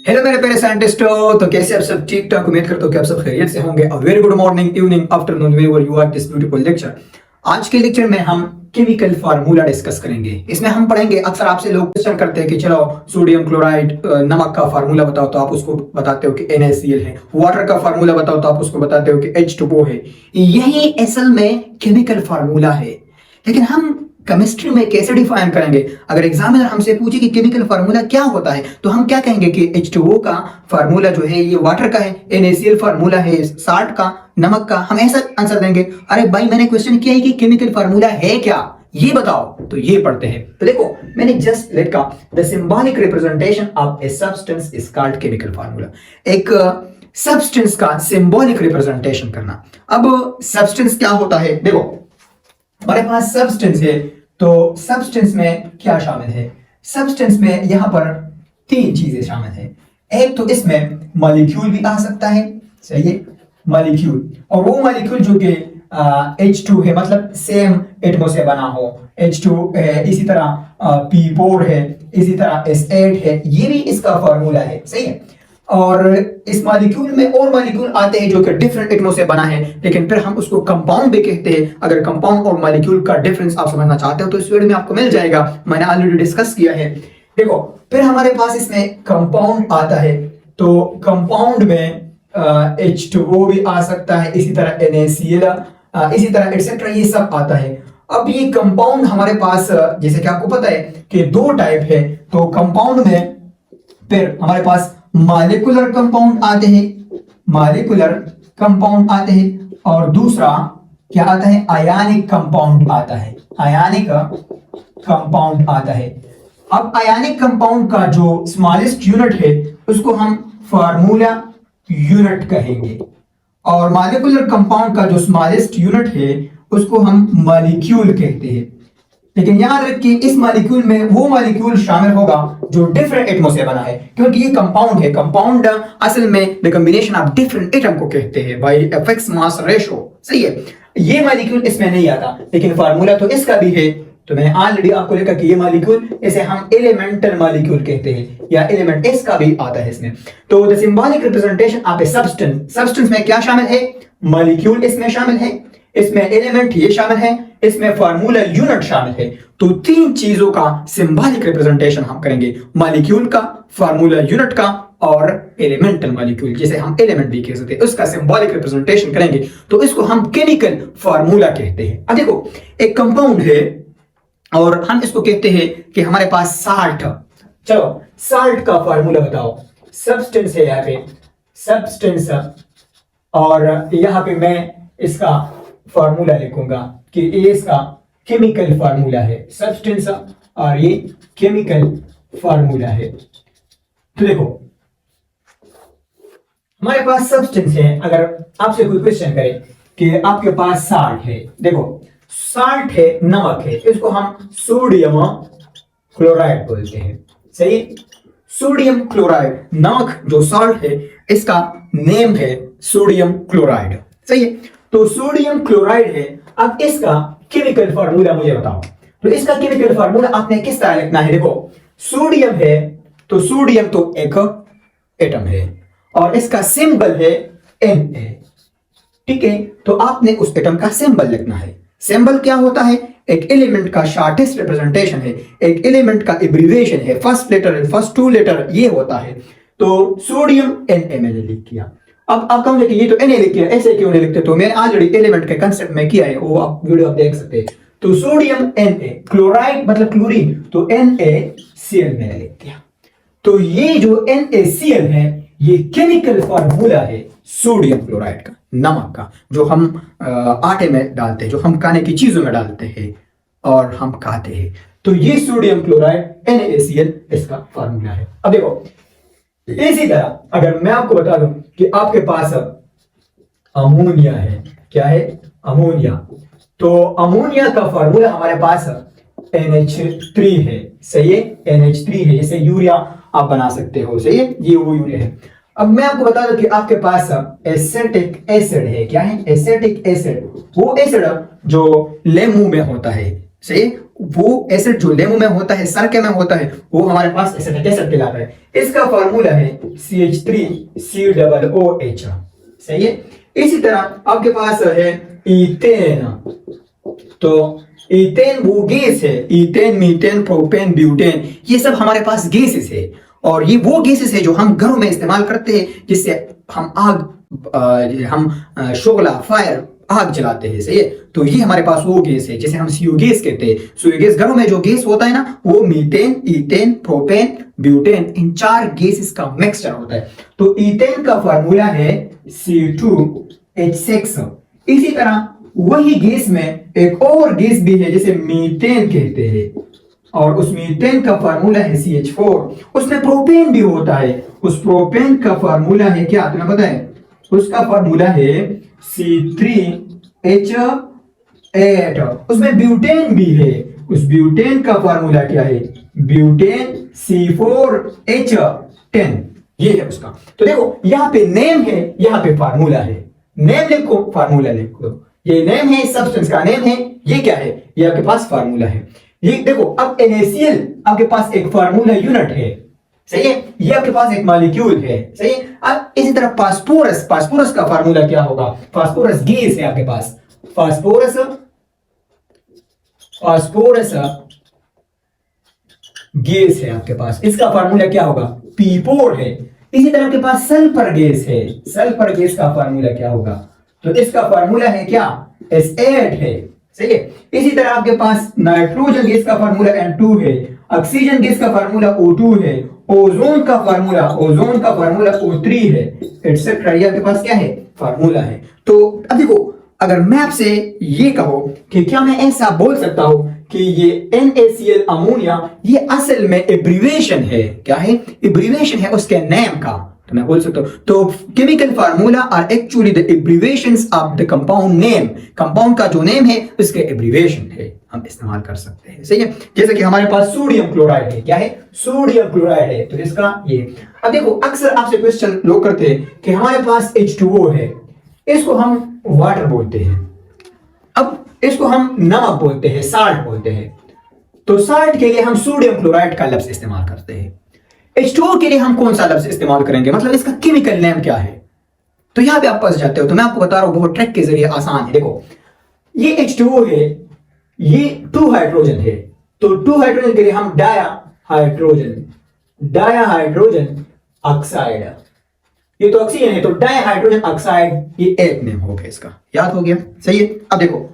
Hello मेरे प्यारे साइंटिस्टों, तो कैसे आप सब ठीक ठाक। उम्मीद करता हूँ कि आप सब खैरियत से होंगे। A very good morning, evening, afternoon, where you are this beautiful lecture. आज के लेक्चर में हम केमिकल फार्मूला डिस्कस करेंगे। इसमें हम पढ़ेंगे, अक्सर आपसे लोग क्वेश्चन करते हैं कि चलो सोडियम क्लोराइड नमक का फार्मूला बताओ, तो आप उसको बताते हो कि NaCl है। वाटर का फार्मूला बताओ तो आप उसको बताते हो कि H2O है। यही असल में केमिकल फार्मूला है, लेकिन हम केमिस्ट्री में कैसे डिफाइन करेंगे? अगर एग्जामिनर हमसे पूछे कि केमिकल फार्मूला क्या होता है, तो हम क्या कहेंगे कि H2O का फार्मूला जो है ये वाटर का है, NaCl फार्मूला है साल्ट का, नमक का। हम ऐसा आंसर देंगे। अरे भाई, मैंने क्वेश्चन किया है कि केमिकल फार्मूला है क्या, ये बताओ। तो ये पढ़ते हैं। तो देखो, मैंने जस्ट लिखा the symbolic representation of a substance is called chemical formula. एक सब्सटेंस का सिंबॉलिक रिप्रेजेंटेशन करना। अब सब्सटेंस क्या होता है? देखो, हमारे पास सब्सटेंस है, तो सब्सटेंस में क्या शामिल है? सब्सटेंस में यहां पर तीन चीजें शामिल है। एक तो इसमें मॉलिक्यूल भी आ सकता है, सही है, मॉलिक्यूल। और वो मॉलिक्यूल जो कि H2 है, मतलब सेम एटमो से बना हो। H2 है, इसी तरह P4 है, इसी तरह S8 है, ये भी इसका फार्मूला है, सही है। और इस मॉलिक्यूल में और मॉलिक्यूल आते हैं जो कि डिफरेंट एटमों से बना है, लेकिन फिर हम उसको कंपाउंड भी कहते हैं। अगर कंपाउंड और मॉलिक्यूल का डिफरेंस आप समझना चाहते हो तो इस वीडियो में आपको मिल जाएगा, मैंने ऑलरेडी डिस्कस किया है। देखो, फिर हमारे पास इसमें कंपाउंड आता है, तो कंपाउंड में H2O भी आ सकता है, इसी तरह NaCl, इसी तरह एटसेट्रा, ये सब आता है। अब ये कंपाउंड हमारे पास, जैसे कि आपको पता है कि दो टाइप है, तो कंपाउंड में फिर हमारे पास मॉलिक्यूलर कंपाउंड आते हैं, मॉलिक्यूलर कंपाउंड आते हैं, और दूसरा क्या आता है? आयनिक कंपाउंड आता है, आयनिक कंपाउंड आता है। अब आयनिक कंपाउंड का जो स्मॉलेस्ट यूनिट है उसको हम फार्मूला यूनिट कहेंगे, और मॉलिक्यूलर कंपाउंड का जो स्मॉलेस्ट यूनिट है उसको हम मॉलिक्यूल कहते हैं। लेकिन याद रखिए, इस मॉलिक्यूल में वो मॉलिक्यूल शामिल होगा जो डिफरेंट एटमों से बना है, क्योंकि ये कंपाउंड है। कंपाउंड असल में the combination of different atom को कहते हैं बाय एफएक्स मास रेशो, सही है। ये मॉलिक्यूल इसमें नहीं आता, लेकिन फार्मूला तो इसका भी है। तो मैंने ऑलरेडी आपको लिखा कि ये मॉलिक्यूल, इसे हम एलिमेंटल मॉलिक्यूल कहते हैं, या एलिमेंट इसका भी आता है इसमें। तो the symbolic representation of a substance, substance में क्या शामिल है? मॉलिक्यूल इसमें शामिल है, इसमें एलिमेंट ये शामिल है, इसमें फार्मूला यूनिट शामिल है। तो तीन चीजों का सिंबॉलिक रिप्रेजेंटेशन हम करेंगे, मॉलिक्यूल का, फार्मूला यूनिट का, और एलिमेंटल मॉलिक्यूल, जिसे हम एलिमेंट भी कह सकते हैं, उसका सिंबॉलिक रिप्रेजेंटेशन करेंगे। तो इसको हम केमिकल फार्मूला कहते हैं। अब देखो, एक कंपाउंड है और हम इसको कहते हैं कि हमारे पास साल्ट। चलो, साल्ट का फार्मूला बताओ। सब्सटेंस है यहाँ पे, सब्सटेंस, और यहाँ पे मैं इसका फार्मूला लिखूंगा कि ये इसका केमिकल फार्मूला है, सब्सटेंस, और ये केमिकल फार्मूला है। तो देखो, हमारे पास सब्सटेंस है। अगर आपसे कोई क्वेश्चन करे कि आपके पास साल्ट है, देखो साल्ट है, नमक है, इसको हम सोडियम क्लोराइड बोलते हैं, सही। सोडियम क्लोराइड, नमक जो साल्ट है इसका नेम है सोडियम क्लोराइड, सही है। तो सोडियम क्लोराइड है। अब इसका केमिकल फार्मूला मुझे बताओ। तो इसका केमिकल फार्मूला आपने किस तरह लिखना है? देखो, सोडियम है, तो सोडियम तो एक एटम है और इसका सिंबल है Na, ठीक है। तो आपने उस एटम का सिंबल लिखना है। सिंबल क्या होता है? एक एलिमेंट का शॉर्टेस्ट रिप्रेजेंटेशन है, एक एलिमेंट का एब्रिविएशन है, first letter, first two letter, ये होता है। तो सोडियम Na मैंने लिख किया। अब आप कहोगे कि ये तो Na लिख किया, ऐसे क्यों नहीं लिखते? तो मैंने ऑलरेडी एलिमेंट के कंसेप्ट में किया है, वो आप वीडियो आप देख सकते हैं। तो सोडियम Na, क्लोराइड मतलब क्लोरीन, तो NaCl मैंने लिख दिया। तो ये जो NaCl है ये केमिकल फार्मूला है सोडियम क्लोराइड का, नमक का, जो हम आटे में डालते हैं, जो हम खाने की चीजों में डालते हैं और हम खाते हैं। तो ये सोडियम क्लोराइड NaCl इसका फार्मूला है। अब देखो, इसी तरह अगर मैं आपको बता दूं कि आपके पास अमोनिया है, क्या है? अमोनिया। तो अमोनिया का फार्मूला हमारे पास NH3 है, सही है, NH3 है। जैसे यूरिया आप बना सकते हो, सही है, ये वो यूरिया है। अब मैं आपको बता दूं कि आपके पास एसिटिक एसिड है, क्या है? एसिटिक एसिड, वो एसिड जो लेमू में होता है, सही, वो एसिड जो लेमू में होता है, सरके में होता है, वो हमारे पास एसिटिक एसिड कहलाता है। इसका फार्मूला है CH3COOH। सही है। इसी तरह आपके पास है ईथेन। तो ईथेन वो गैस है, ईथेन, मीथेन, प्रोपेन, ब्यूटेन, ये सब हमारे पास गैसेस है। और ये वो गैसेस है जो हम घरों में इस्तेमाल करते हैं, जिससे हम शोला, फायर, आग जलाते हैं। सही है। तो ये हमारे पास वो गैस है जिसे हम सीओ गैस कहते हैं। सीओ गैस, घरों में जो गैस होता है ना, वो मीथेन, ईथेन, प्रोपेन, ब्यूटेन, इन 4 गैसेस का मिक्सचर होता है। तो ईथेन का फार्मूला है C2H6। इसी तरह वही गैस में एक और गैस भी है जिसे मीथेन कहते हैं, और उस मीथेन का फार्मूला है CH4। उसमें प्रोपेन भी होता है। उस प्रोपेन का फार्मूला है क्या, तुम्हें पता है? उसका फार्मूला है C3H8। उसमें ब्यूटेन भी है। उस ब्यूटेन का फार्मूला क्या है? Butane C4H10। ये है उसका। तो देखो, यहां पे नेम है, यहां पे फार्मूला है। नेम लिखो, फार्मूला लिखो। ये नेम है, सब्सटेंस का नेम है। ये क्या है? ये आपके पास फार्मूला है। ये देखो, अब NaCl आपके पास एक फार्मूला यूनिट है। सही है। ये आपके पास एक मॉलिक्यूल है। सही है। अब इसी तरह फास्फोरस, फास्फोरस का फार्मूला क्या होगा? फास्फोरस गैस है आपके पास। फास्फोरस गैस है आपके पास। इसका फार्मूला क्या होगा? P4 है। इसी तरह आपके पास सल्फर गैस है। सल्फर गैस का फार्मूला क्या होगा? तो इसका फार्मूला है क्या? S8 है। सही है। इसी तरह आपके पास नाइट्रोजन गैस का फार्मूला N2 है। ऑक्सीजन गैस का फार्मूला O2 है। ओजोन का फार्मूला O3 है, एटसेट्रा। ये आपके पास क्या है? फार्मूला है। तो अब देखो, अगर मैं आपसे ये कहो कि क्या मैं ऐसा बोल सकता हूं कि ये NaCl अमोनिया ये असल में एब्रीवेशन है? क्या है? एब्रीवेशन है उसके नेम का। तो मैं बोल सकता हूं, तो chemical formula are actually the abbreviations of the compound name. Compound का जो नेम है उसके एब्रीवेशन है, हम इस्तेमाल कर सकते हैं। सही है। जैसे कि हमारे पास सोडियम क्लोराइड है। क्या है? सोडियम क्लोराइड है। तो इसका ये। अब देखो, अक्सर आपसे क्वेश्चन लोग करते हैं कि हमारे पास H2O है, इसको हम वाटर बोलते हैं। अब इसको हम नमक बोलते हैं, साल्ट बोलते हैं। तो साल्ट के लिए हम सोडियम क्लोराइड का लफ्ज इस्तेमाल करते हैं। H2O के लिए हम कौन सा लफ्ज इस्तेमाल करेंगे? मतलब इसका केमिकल नेम क्या है? तो यहां पे आप फंस जाते हो। तो मैं आपको बता रहा हूं, बहुत ट्रिक के जरिए आसान है। देखो, ये H2O है, ये 2 हाइड्रोजन है। तो 2 हाइड्रोजन के लिए हम डायहाइड्रोजन ऑक्साइड। ये तो ऑक्सीजन है, तो डायहाइड्रोजन ऑक्साइड, ये एक नेम हो गया इसका। याद हो गया? सही है। अब देखो,